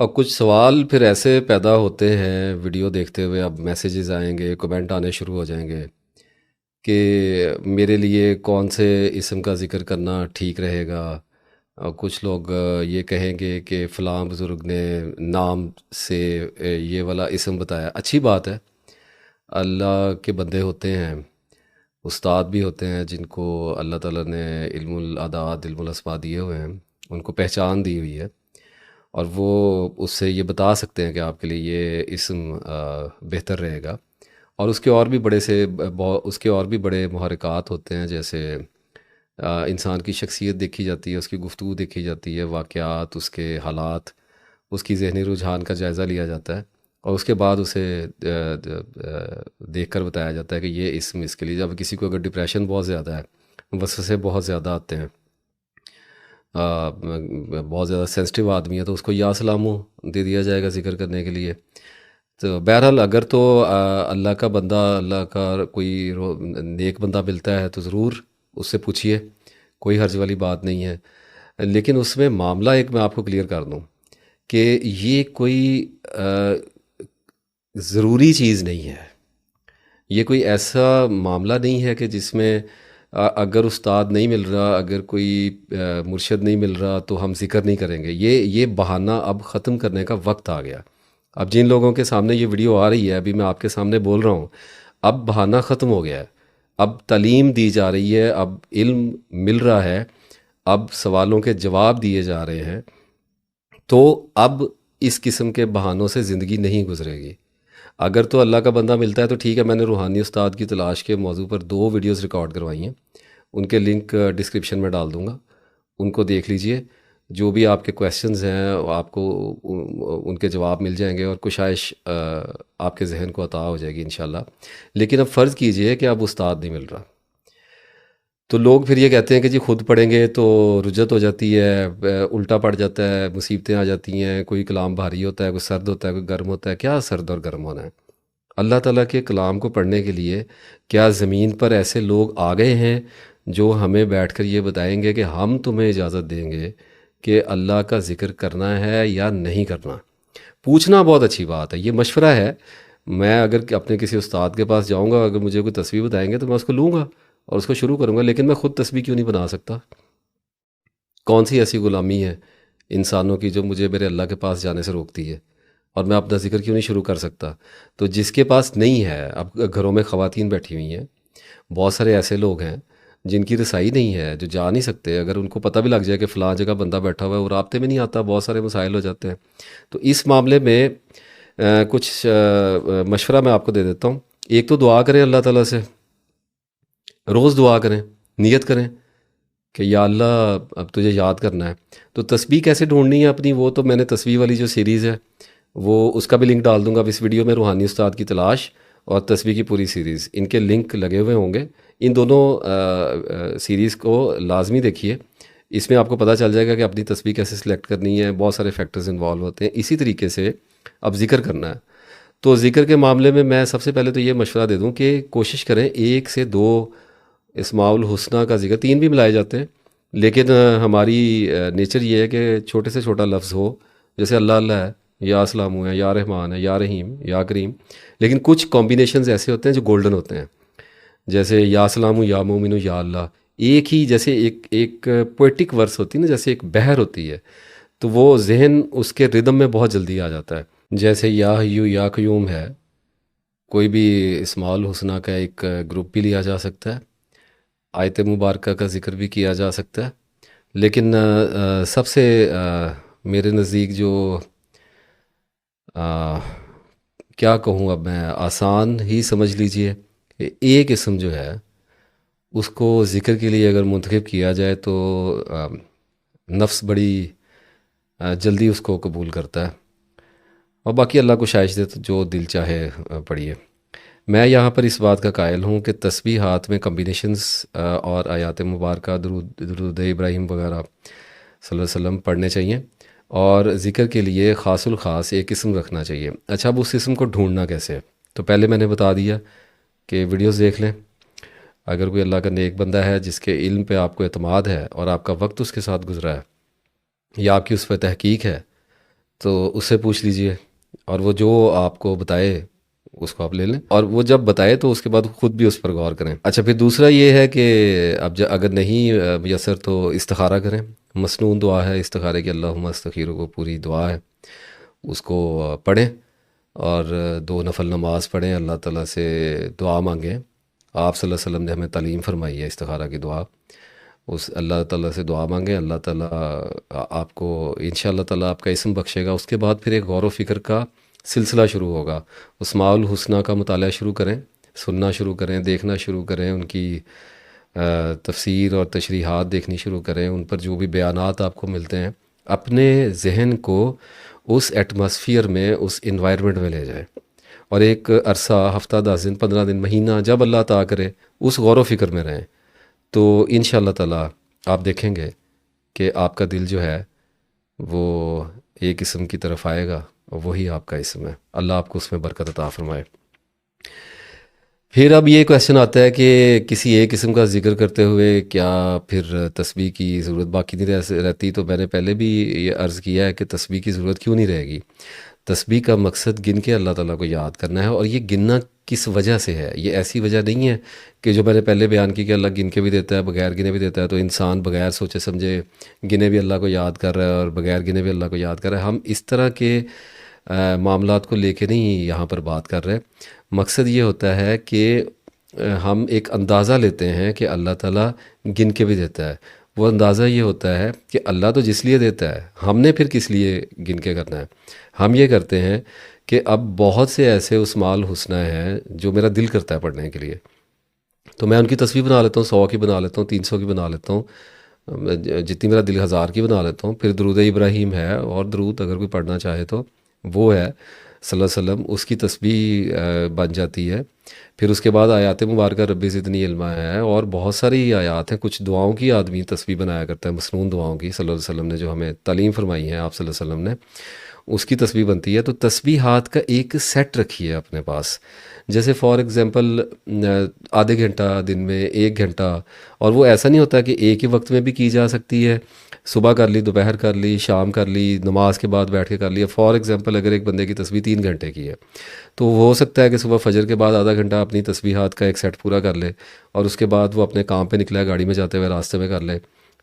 اور کچھ سوال پھر ایسے پیدا ہوتے ہیں ویڈیو دیکھتے ہوئے، اب میسیجز آئیں گے، کمنٹ آنے شروع ہو جائیں گے کہ میرے لیے کون سے اسم کا ذکر کرنا ٹھیک رہے گا۔ اور کچھ لوگ یہ کہیں گے کہ فلاں بزرگ نے نام سے یہ والا اسم بتایا۔ اچھی بات ہے، اللہ کے بندے ہوتے ہیں، استاد بھی ہوتے ہیں جن کو اللہ تعالیٰ نے علم العداد علم الاسماء دیے ہوئے ہیں، ان کو پہچان دی ہوئی ہے، اور وہ اس سے یہ بتا سکتے ہیں کہ آپ کے لیے یہ اسم بہتر رہے گا۔ اور اس کے اور بھی اس کے اور بھی بڑے محرکات ہوتے ہیں، جیسے انسان کی شخصیت دیکھی جاتی ہے، اس کی گفتگو دیکھی جاتی ہے، واقعات، اس کے حالات، اس کی ذہنی رجحان کا جائزہ لیا جاتا ہے، اور اس کے بعد اسے دیکھ کر بتایا جاتا ہے کہ یہ اسم اس کے لیے۔ جب کسی کو اگر ڈپریشن بہت زیادہ ہے، وسوسے بہت زیادہ آتے ہیں، بہت زیادہ سینسٹیو آدمی ہے، تو اس کو یا سلامو دے دیا جائے گا ذکر کرنے کے لیے۔ تو بہرحال اگر تو اللہ کا بندہ، اللہ کا کوئی نیک بندہ ملتا ہے تو ضرور اس سے پوچھیے، کوئی حرج والی بات نہیں ہے۔ لیکن اس میں معاملہ ایک میں آپ کو کلیئر کر دوں کہ یہ کوئی ضروری چیز نہیں ہے، یہ کوئی ایسا معاملہ نہیں ہے کہ جس میں اگر استاد نہیں مل رہا، اگر کوئی مرشد نہیں مل رہا تو ہم ذکر نہیں کریں گے۔ یہ بہانہ اب ختم کرنے کا وقت آ گیا۔ اب جن لوگوں کے سامنے یہ ویڈیو آ رہی ہے، ابھی میں آپ کے سامنے بول رہا ہوں، اب بہانہ ختم ہو گیا ہے۔ اب تعلیم دی جا رہی ہے، اب علم مل رہا ہے، اب سوالوں کے جواب دیے جا رہے ہیں، تو اب اس قسم کے بہانوں سے زندگی نہیں گزرے گی۔ اگر تو اللہ کا بندہ ملتا ہے تو ٹھیک ہے، میں نے روحانی استاد کی تلاش کے موضوع پر 2 ویڈیوز ریکارڈ کروائی ہیں، ان کے لنک ڈسکرپشن میں ڈال دوں گا، ان کو دیکھ لیجئے۔ جو بھی آپ کے کویسچنز ہیں آپ کو ان کے جواب مل جائیں گے، اور کشائش آپ کے ذہن کو عطا ہو جائے گی انشاءاللہ۔ لیکن اب فرض کیجئے کہ اب استاد نہیں مل رہا، تو لوگ پھر یہ کہتے ہیں کہ جی خود پڑھیں گے تو رجت ہو جاتی ہے، الٹا پڑ جاتا ہے، مصیبتیں آ جاتی ہیں، کوئی کلام بھاری ہوتا ہے، کوئی سرد ہوتا ہے، کوئی گرم ہوتا ہے۔ کیا سرد اور گرم ہونا ہے؟ اللہ تعالیٰ کے کلام کو پڑھنے کے لیے کیا زمین پر ایسے لوگ آ گئے ہیں جو ہمیں بیٹھ کر یہ بتائیں گے کہ ہم تمہیں اجازت دیں گے کہ اللہ کا ذکر کرنا ہے یا نہیں کرنا؟ پوچھنا بہت اچھی بات ہے، یہ مشورہ ہے۔ میں اگر اپنے کسی استاد کے پاس جاؤں گا، اگر مجھے کوئی تسبیح بتائیں گے تو میں اس کو لوں گا اور اس کو شروع کروں گا، لیکن میں خود تسبیح کیوں نہیں بنا سکتا؟ کون سی ایسی غلامی ہے انسانوں کی جو مجھے میرے اللہ کے پاس جانے سے روکتی ہے؟ اور میں اپنا ذکر کیوں نہیں شروع کر سکتا؟ تو جس کے پاس نہیں ہے، اب گھروں میں خواتین بیٹھی ہوئی ہیں، بہت سارے ایسے لوگ ہیں جن کی رسائی نہیں ہے، جو جا نہیں سکتے، اگر ان کو پتہ بھی لگ جائے کہ فلاں جگہ بندہ بیٹھا ہوا ہے، وہ رابطے میں نہیں آتا، بہت سارے مسائل ہو جاتے ہیں۔ تو اس معاملے میں کچھ مشورہ میں آپ کو دے دیتا ہوں۔ ایک تو دعا کریں اللہ تعالیٰ سے، روز دعا کریں، نیت کریں کہ یا اللہ اب تجھے یاد کرنا ہے۔ تو تسبیح کیسے ڈھونڈنی ہے اپنی، وہ تو میں نے تسبیح والی جو سیریز ہے، وہ اس کا بھی لنک ڈال دوں گا اب اس ویڈیو میں، روحانی استاد کی تلاش اور تسبیح کی پوری سیریز، ان کے لنک لگے ہوئے ہوں گے۔ ان دونوں سیریز کو لازمی دیکھیے، اس میں آپ کو پتہ چل جائے گا کہ اپنی تسبیح کیسے سلیکٹ کرنی ہے، بہت سارے فیکٹرز انوالو ہوتے ہیں۔ اسی طریقے سے اب ذکر کرنا ہے، تو ذکر کے معاملے میں میں سب سے پہلے تو یہ مشورہ دے دوں کہ کوشش کریں 1 سے 2 اسماء الحسنہ کا ذکر، 3 بھی ملائے جاتے ہیں، لیکن ہماری نیچر یہ ہے کہ چھوٹے سے چھوٹا لفظ ہو، جیسے اللہ اللہ ہے، یا اسلام ہے، یا رحمان ہے، یا رحیم، یا کریم۔ لیکن کچھ کمبینیشنز ایسے ہوتے ہیں جو گولڈن ہوتے ہیں، جیسے یا سلام، یا مومن، یا اللہ، ایک ہی جیسے ایک پوئٹک ورس ہوتی ہے نا، جیسے ایک بحر ہوتی ہے، تو وہ ذہن اس کے ردم میں بہت جلدی آ جاتا ہے۔ جیسے یا حیو یا قیوم ہے، کوئی بھی اسماء الحسنہ کا ایک گروپ بھی لیا جا سکتا ہے، آیت مبارکہ کا ذکر بھی کیا جا سکتا ہے، لیکن سب سے میرے نزدیک جو کیا کہوں، اب میں آسان ہی سمجھ لیجئے کہ ایک اسم جو ہے اس کو ذکر کے لیے اگر منتخب کیا جائے تو نفس بڑی جلدی اس کو قبول کرتا ہے، اور باقی اللہ کو شائش دے تو جو دل چاہے پڑھیے۔ میں یہاں پر اس بات کا قائل ہوں کہ تسبیحات میں کمبینیشنز اور آیات مبارکہ، درود ابراہیم وغیرہ صلی اللہ علیہ وسلم پڑھنے چاہیے، اور ذکر کے لیے خاص الخاص ایک اسم رکھنا چاہیے۔ اچھا، اب اس اسم کو ڈھونڈنا کیسے ہے؟ تو پہلے میں نے بتا دیا کہ ویڈیوز دیکھ لیں، اگر کوئی اللہ کا نیک بندہ ہے جس کے علم پہ آپ کو اعتماد ہے اور آپ کا وقت اس کے ساتھ گزرا ہے، یا آپ کی اس پہ تحقیق ہے، تو اس سے پوچھ لیجئے، اور وہ جو آپ کو بتائے اس کو آپ لے لیں، اور وہ جب بتائے تو اس کے بعد خود بھی اس پر غور کریں۔ اچھا، پھر دوسرا یہ ہے کہ اب اگر نہیں میسر تو استخارہ کریں۔ مسنون دعا ہے استخارے کی، اللہم استخیرہ کو پوری دعا ہے، اس کو پڑھیں، اور 2 نفل نماز پڑھیں، اللہ تعالیٰ سے دعا مانگیں۔ آپ صلی اللہ علیہ وسلم نے ہمیں تعلیم فرمائی ہے استخارہ کی دعا، اس اللہ تعالیٰ سے دعا مانگیں، اللہ تعالیٰ آپ کو انشاء اللہ تعالیٰ آپ کا اسم بخشے گا۔ اس کے بعد پھر ایک غور و فکر کا سلسلہ شروع ہوگا، اسماء الحسنہ کا مطالعہ شروع کریں، سننا شروع کریں، دیکھنا شروع کریں، ان کی تفسیر اور تشریحات دیکھنی شروع کریں، ان پر جو بھی بیانات آپ کو ملتے ہیں، اپنے ذہن کو اس ایٹماسفیئر میں، اس انوائرمنٹ میں لے جائیں، اور ایک عرصہ، ہفتہ، 10 دن، 15 دن، مہینہ، جب اللہ عطا کرے اس غور و فکر میں رہیں، تو انشاء اللہ تعالیٰ آپ دیکھیں گے کہ آپ کا دل جو ہے وہ ایک اسم کی طرف آئے گا، اور وہی آپ کا اسم ہے۔ اللہ آپ کو اس میں برکت عطا فرمائے۔ پھر اب یہ کویشچن آتا ہے کہ کسی ایک قسم کا ذکر کرتے ہوئے کیا پھر تسبیح کی ضرورت باقی نہیں رہتی؟ تو میں نے پہلے بھی یہ عرض کیا ہے کہ تسبیح کی ضرورت کیوں نہیں رہے گی۔ تسبیح کا مقصد گن کے اللہ تعالیٰ کو یاد کرنا ہے، اور یہ گننا کس وجہ سے ہے؟ یہ ایسی وجہ نہیں ہے کہ جو میں نے پہلے بیان کی کہ اللہ گن کے بھی دیتا ہے، بغیر گنے بھی دیتا ہے، تو انسان بغیر سوچے سمجھے گنے بھی اللہ کو یاد کر رہا ہے اور بغیر گنے بھی اللہ کو یاد کر رہا ہے۔ ہم اس طرح کے معاملات کو لے کے نہیں یہاں پر بات کر رہے۔ مقصد یہ ہوتا ہے کہ ہم ایک اندازہ لیتے ہیں کہ اللہ تعالیٰ گن کے بھی دیتا ہے۔ وہ اندازہ یہ ہوتا ہے کہ اللہ تو جس لیے دیتا ہے، ہم نے پھر کس لیے گن کے کرنا ہے؟ ہم یہ کرتے ہیں کہ اب بہت سے ایسے اسماء الحسنہ ہیں جو میرا دل کرتا ہے پڑھنے کے لیے، تو میں ان کی تصویر بنا لیتا ہوں، 100 کی بنا لیتا ہوں، 300 کی بنا لیتا ہوں، جتنی میرا دل 1000 کی بنا لیتا ہوں۔ پھر درود ابراہیم ہے، اور درود اگر کوئی پڑھنا چاہے تو وہ ہے صلی اللہ علیہ وسلم، اس کی تسبیح بن جاتی ہے۔ پھر اس کے بعد آیات مبارکہ ربی زدنی علما ہے، اور بہت ساری آیات ہیں، کچھ دعاؤں کی آدمی تسبیح بنایا کرتا ہے، مسنون دعاؤں کی، صلی اللہ علیہ وسلم نے جو ہمیں تعلیم فرمائی ہے، آپ صلی اللہ علیہ وسلم نے، اس کی تسبیح بنتی ہے۔ تو تسبیحات کا ایک سیٹ رکھیے اپنے پاس، جیسے فار ایگزامپل آدھے گھنٹہ دن میں، 1 گھنٹہ، اور وہ ایسا نہیں ہوتا کہ ایک ہی وقت میں بھی کی جا سکتی ہے، صبح کر لی، دوپہر کر لی، شام کر لی، نماز کے بعد بیٹھ کے کر لی۔ فار ایگزامپل اگر ایک بندے کی تسبیح 3 گھنٹے کی ہے، تو وہ ہو سکتا ہے کہ صبح فجر کے بعد آدھا گھنٹہ اپنی تسبیحات کا ایک سیٹ پورا کر لے، اور اس کے بعد وہ اپنے کام پہ نکلا ہے، گاڑی میں جاتے ہوئے راستے میں کر لے،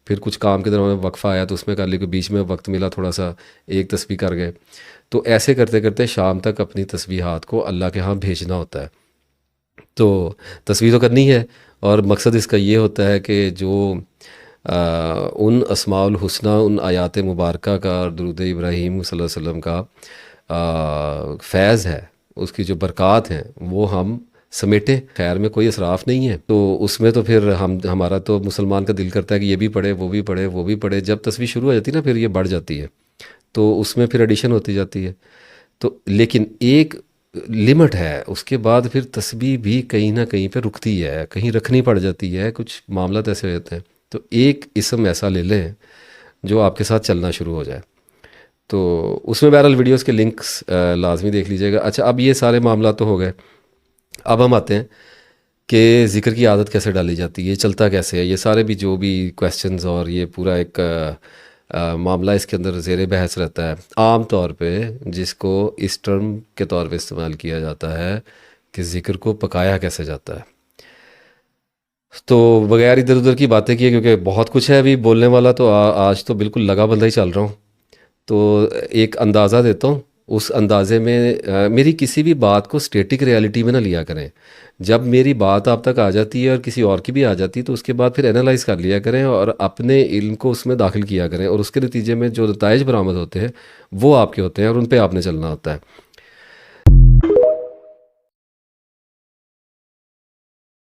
پھر کچھ کام کے دوران وقفہ آیا تو اس میں کر لی، کوئی بیچ میں وقت ملا تھوڑا سا ایک تسبیح کر گئے۔ تو ایسے کرتے کرتے شام تک اپنی تسبیحات کو اللہ کے ہاں بھیجنا ہوتا ہے۔ تو تسبیح تو کرنی ہے، اور مقصد اس کا یہ ہوتا ہے کہ جو ان اسماء الحسنہ، ان آیات مبارکہ کا اور درود ابراہیم صلی اللہ علیہ وسلم کا فیض ہے، اس کی جو برکات ہیں، وہ ہم سمیٹیں۔ خیر میں کوئی اسراف نہیں ہے، تو اس میں تو پھر ہمارا تو مسلمان کا دل کرتا ہے کہ یہ بھی پڑھے، وہ بھی پڑھے، وہ بھی پڑھے۔ جب تسبیح شروع ہو جاتی ہے نا، پھر یہ بڑھ جاتی ہے، تو اس میں پھر ایڈیشن ہوتی جاتی ہے۔ تو لیکن ایک لمٹ ہے، اس کے بعد پھر تسبیح بھی کہیں نہ کہیں پہ رکتی ہے، کہیں رکھنی پڑ جاتی ہے، کچھ معاملات ایسے ہوتے ہیں۔ تو ایک اسم ایسا لے لیں جو آپ کے ساتھ چلنا شروع ہو جائے۔ تو اس میں بہرحال ویڈیوز کے لنکس لازمی دیکھ لیجیے گا۔ اچھا، اب یہ سارے معاملات تو ہو گئے، اب ہم آتے ہیں کہ ذکر کی عادت کیسے ڈالی جاتی ہے، یہ چلتا کیسے ہے۔ یہ سارے بھی جو بھی کویسچنز اور یہ پورا ایک معاملہ اس کے اندر زیر بحث رہتا ہے۔ عام طور پہ جس کو اس ٹرم کے طور پہ استعمال کیا جاتا ہے کہ ذکر کو پکایا کیسے جاتا ہے، تو بغیر ادھر ادھر کی باتیں کیے، کیونکہ بہت کچھ ہے ابھی بولنے والا، تو آج تو بالکل لگا بندہ ہی چل رہا ہوں۔ تو ایک اندازہ دیتا ہوں، اس اندازے میں میری کسی بھی بات کو اسٹیٹک ریالٹی میں نہ لیا کریں۔ جب میری بات آپ تک آ جاتی ہے اور کسی اور کی بھی آ جاتی ہے، تو اس کے بعد پھر انالائز کر لیا کریں اور اپنے علم کو اس میں داخل کیا کریں، اور اس کے نتیجے میں جو نتائج برآمد ہوتے ہیں وہ آپ کے ہوتے ہیں، اور ان پہ آپ نے چلنا ہوتا ہے۔